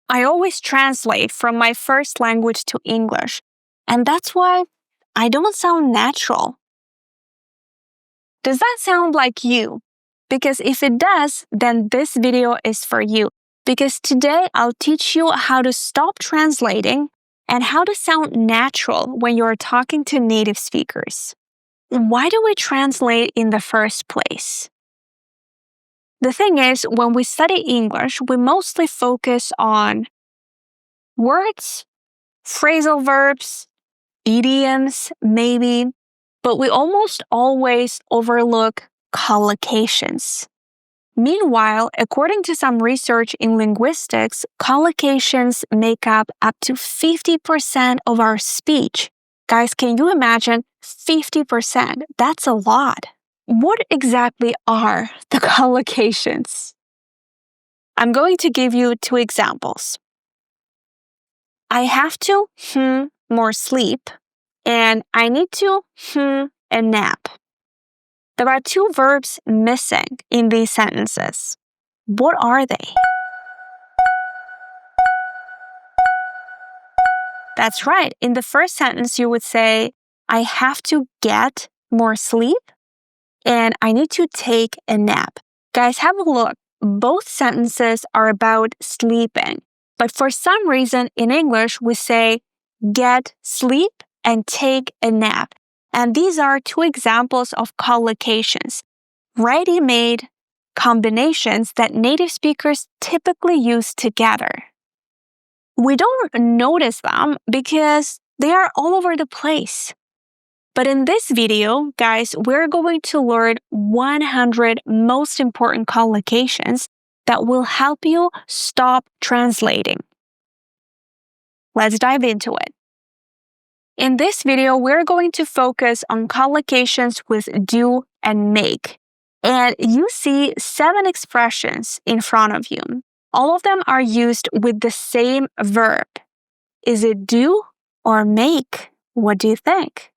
I always translate from my first language to English, and that's why I don't sound natural. Does that sound like you? Because if it does, then this video is for you. Because today I'll teach you how to stop translating and how to sound natural when you're talking to native speakers. Why do we translate in the first place? The thing is, when we study English, we mostly focus on words, phrasal verbs, idioms, maybe, but we almost always overlook collocations. Meanwhile, according to some research in linguistics, collocations make up to 50% of our speech. Guys, can you imagine 50%? That's a lot. What exactly are the collocations? I'm going to give you 2 examples. I have to more sleep, and I need to a nap. There are 2 verbs missing in these sentences. What are they? That's right. In the first sentence, you would say, I have to get more sleep and I need to take a nap. Guys, have a look. Both sentences are about sleeping. But for some reason in English, we say get sleep and take a nap. And these are 2 examples of collocations, ready-made combinations that native speakers typically use together. We don't notice them because they are all over the place. But in this video, guys, we're going to learn 100 most important collocations that will help you stop translating. Let's dive into it. In this video, we're going to focus on collocations with do and make. And you see 7 expressions in front of you. All of them are used with the same verb. Is it do or make? What do you think?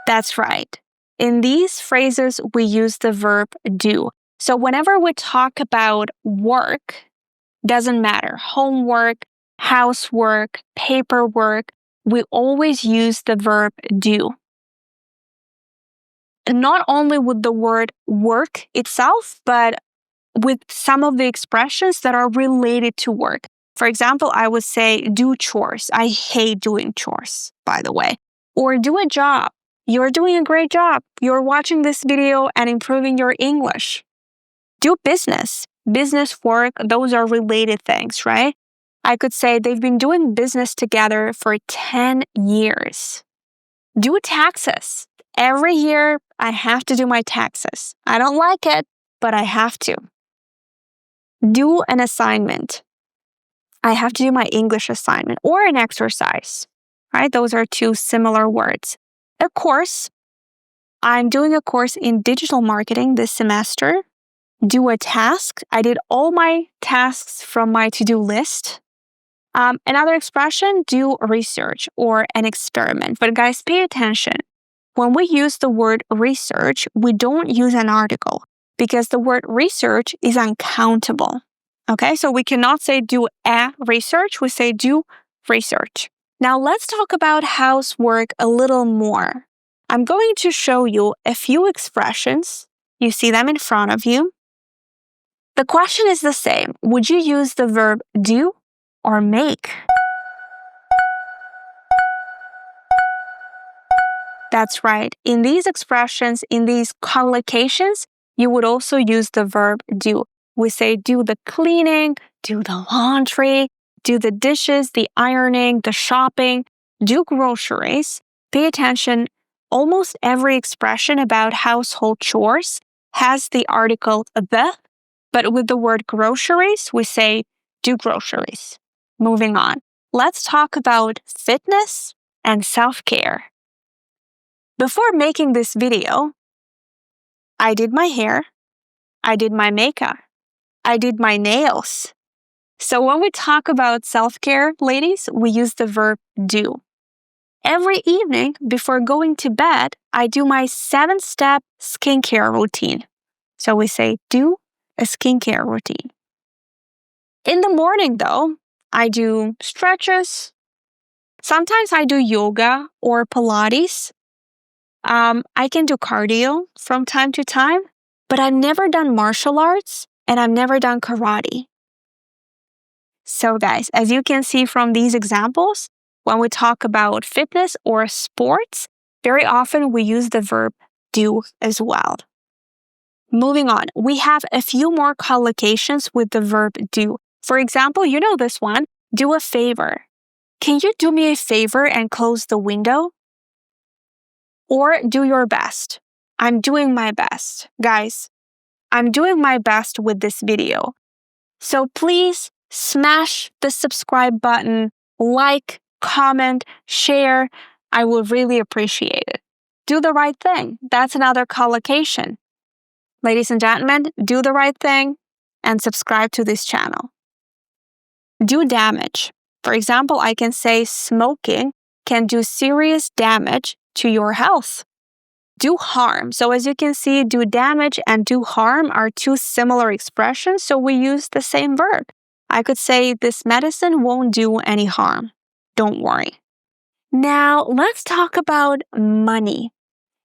That's right. In these phrases, we use the verb do. So whenever we talk about work, doesn't matter, homework, housework, paperwork, we always use the verb do. Not only with the word work itself, but with some of the expressions that are related to work. For example, I would say do chores. I hate doing chores, by the way. Or do a job. You're doing a great job. You're watching this video and improving your English. Do business. Business work, those are related things, right? I could say they've been doing business together for 10 years. Do taxes. Every year, I have to do my taxes. I don't like it, but I have to. Do an assignment. I have to do my English assignment or an exercise, right? Those are 2 similar words. A course. I'm doing a course in digital marketing this semester. Do a task. I did all my tasks from my to-do list. Another expression, do research or an experiment. But guys, pay attention. When we use the word research, we don't use an article because the word research is uncountable. Okay, so we cannot say do a research, we say do research. Now let's talk about housework a little more. I'm going to show you a few expressions. You see them in front of you. The question is the same. Would you use the verb do or make? That's right. In these expressions, in these collocations, you would also use the verb do. We say do the cleaning, do the laundry, do the dishes, the ironing, the shopping, do groceries. Pay attention. Almost every expression about household chores has the article the, but with the word groceries, we say do groceries. Moving on. Let's talk about fitness and self-care. Before making this video, I did my hair, I did my makeup, I did my nails. So when we talk about self-care, ladies, we use the verb do. Every evening before going to bed, I do my 7-step skincare routine. So we say do a skincare routine. In the morning, though, I do stretches. Sometimes I do yoga or Pilates. I can do cardio from time to time, but I've never done martial arts and I've never done karate. So guys, as you can see from these examples, when we talk about fitness or sports, very often we use the verb do as well. Moving on, we have a few more collocations with the verb do. For example, you know this one, do a favor. Can you do me a favor and close the window? Or do your best. I'm doing my best. Guys, I'm doing my best with this video. So please smash the subscribe button, like, comment, share. I will really appreciate it. Do the right thing. That's another collocation. Ladies and gentlemen, do the right thing and subscribe to this channel. Do damage. For example, I can say smoking can do serious damage to your health. Do harm. So as you can see, do damage and do harm are two similar expressions, so we use the same verb. I could say this medicine won't do any harm. Don't worry. Now, let's talk about money.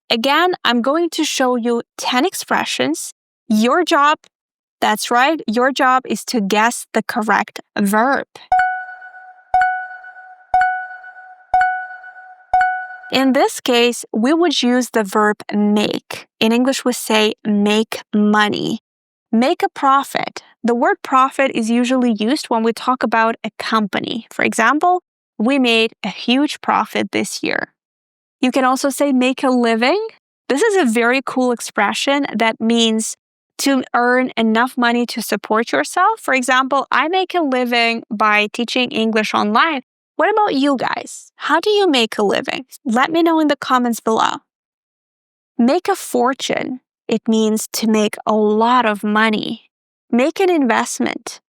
Again, I'm going to show you 10 expressions. Your job, that's right, your job is to guess the correct verb. In this case, we would use the verb make. In English, we say make money. Make a profit. The word profit is usually used when we talk about a company. For example, we made a huge profit this year. You can also say make a living. This is a very cool expression that means to earn enough money to support yourself. For example, I make a living by teaching English online. What about you guys? How do you make a living? Let me know in the comments below. Make a fortune. It means to make a lot of money. Make an investment.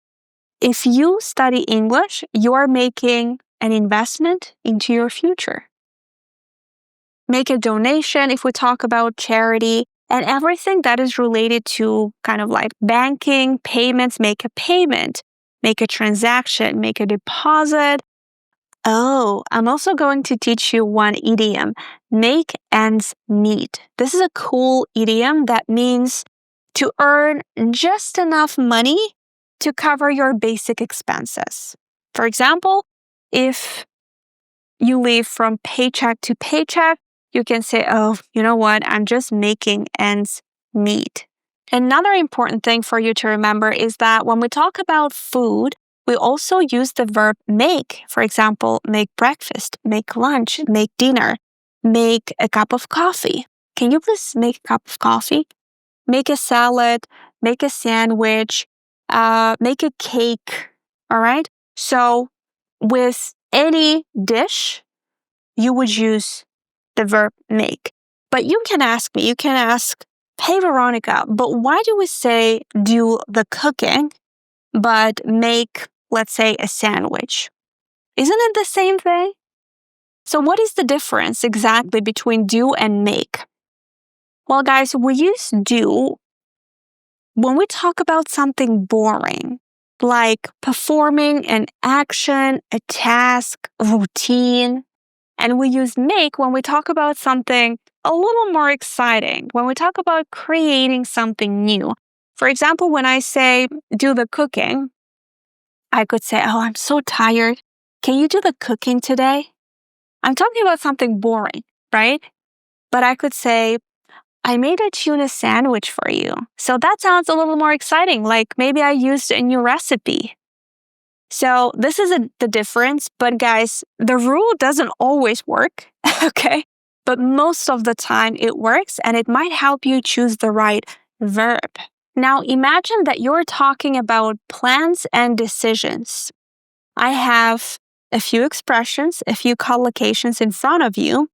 If you study English, you are making an investment into your future. Make a donation if we talk about charity and everything that is related to kind of like banking, payments, make a payment, make a transaction, make a deposit. Oh, I'm also going to teach you one idiom, make ends meet. This is a cool idiom that means to earn just enough money to cover your basic expenses. For example, if you live from paycheck to paycheck, you can say, oh, you know what? I'm just making ends meet. Another important thing for you to remember is that when we talk about food, we also use the verb make. For example, make breakfast, make lunch, make dinner, make a cup of coffee. Can you please make a cup of coffee? Make a salad, make a sandwich, make a cake, all right? So with any dish, you would use the verb make. But you can ask me, hey, Veronica, but why do we say do the cooking, but make, let's say, a sandwich? Isn't it the same thing? So what is the difference exactly between do and make? Well, guys, we use do when we talk about something boring, like performing an action, a task, a routine. And we use make when we talk about something a little more exciting, when we talk about creating something new. For example, when I say do the cooking, I could say, oh, I'm so tired. Can you do the cooking today? I'm talking about something boring, right? But I could say, I made a tuna sandwich for you. So that sounds a little more exciting, like maybe I used a new recipe. So this is the difference, but guys, the rule doesn't always work, okay? But most of the time it works and it might help you choose the right verb. Now imagine that you're talking about plans and decisions. I have a few expressions, a few collocations in front of you.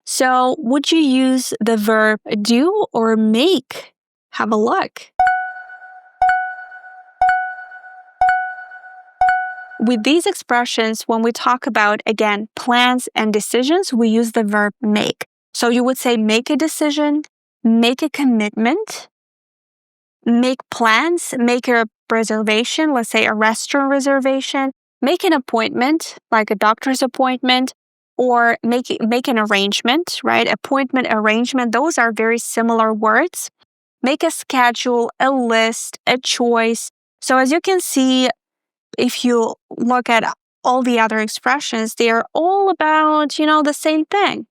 So would you use the verb do or make? Have a look. With these expressions, when we talk about, again, plans and decisions, we use the verb make. So you would say make a decision, make a commitment, make plans, make a reservation, let's say a restaurant reservation, make an appointment, like a doctor's appointment, or make an arrangement, right? Appointment, arrangement, those are very similar words. Make a schedule, a list, a choice. So as you can see, if you look at all the other expressions, they are all about, the same thing.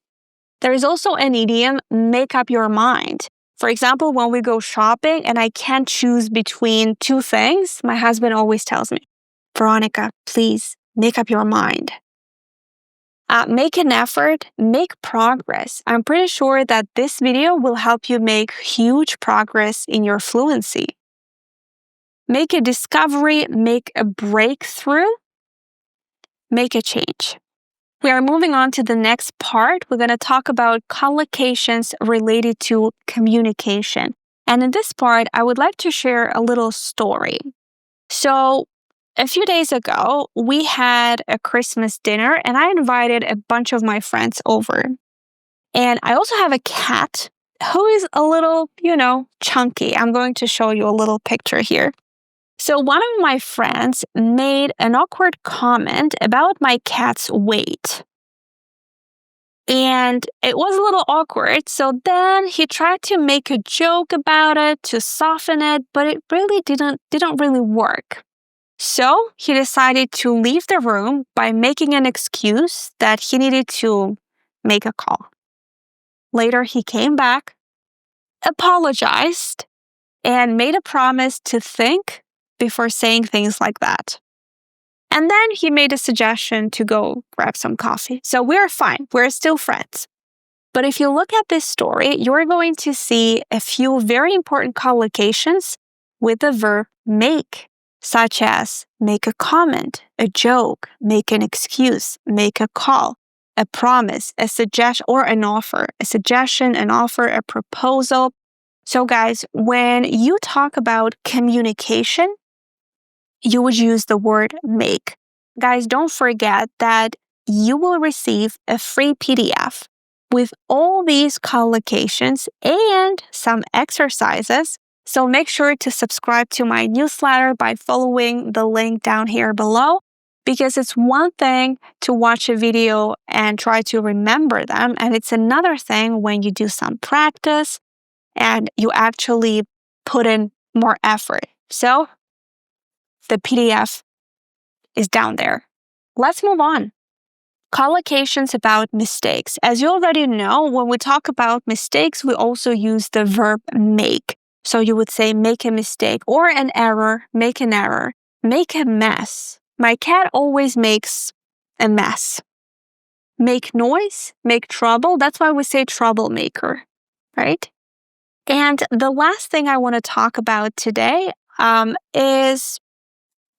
There is also an idiom, make up your mind. For example, when we go shopping and I can't choose between two things, my husband always tells me, Veronica, please make up your mind. Make an effort, make progress. I'm pretty sure that this video will help you make huge progress in your fluency. Make a discovery, make a breakthrough, make a change. We are moving on to the next part. We're going to talk about collocations related to communication. And in this part, I would like to share a little story. So, a few days ago, we had a Christmas dinner and I invited a bunch of my friends over. And I also have a cat who is a little, chunky. I'm going to show you a little picture here. So one of my friends made an awkward comment about my cat's weight. And it was a little awkward. So then he tried to make a joke about it to soften it, but it really didn't really work. So he decided to leave the room by making an excuse that he needed to make a call. Later, he came back, apologized, and made a promise to think before saying things like that. And then he made a suggestion to go grab some coffee. So we're fine. We're still friends. But if you look at this story, you're going to see a few very important collocations with the verb make, such as make a comment, a joke, make an excuse, make a call, a promise, a suggestion, or an offer, a suggestion, an offer, a proposal. So guys, when you talk about communication, you would use the word make. Guys, don't forget that you will receive a free PDF with all these collocations and some exercises. So make sure to subscribe to my newsletter by following the link down here below, because it's one thing to watch a video and try to remember them, and it's another thing when you do some practice and you actually put in more effort. So the PDF is down there. Let's move on. Collocations about mistakes. As you already know, when we talk about mistakes, we also use the verb make. So you would say make a mistake, or an error, make an error, make a mess. My cat always makes a mess. Make noise, make trouble. That's why we say troublemaker, right? And the last thing I want to talk about today is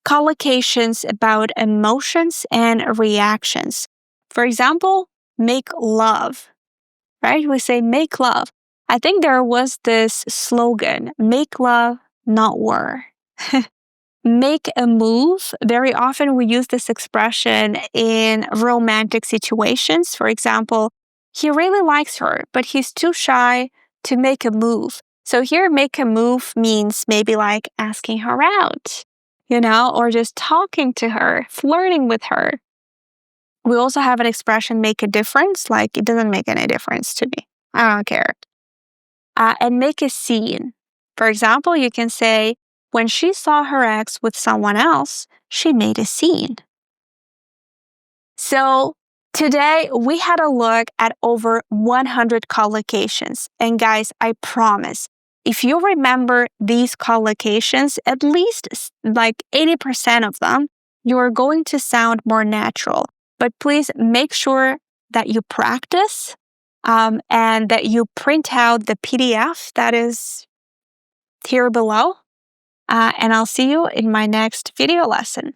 collocations about emotions and reactions. For example, make love, right? We say make love. I think there was this slogan, make love, not war. Make a move. Very often we use this expression in romantic situations. For example, he really likes her, but he's too shy to make a move. So here, make a move means maybe like asking her out, or just talking to her, flirting with her. We also have an expression, make a difference, like it doesn't make any difference to me. I don't care. And make a scene. For example, you can say, when she saw her ex with someone else, she made a scene. So today we had a look at over 100 collocations. And guys, I promise, if you remember these collocations, at least like 80% of them, you're going to sound more natural. But please make sure that you practice and that you print out the PDF that is here below. And I'll see you in my next video lesson.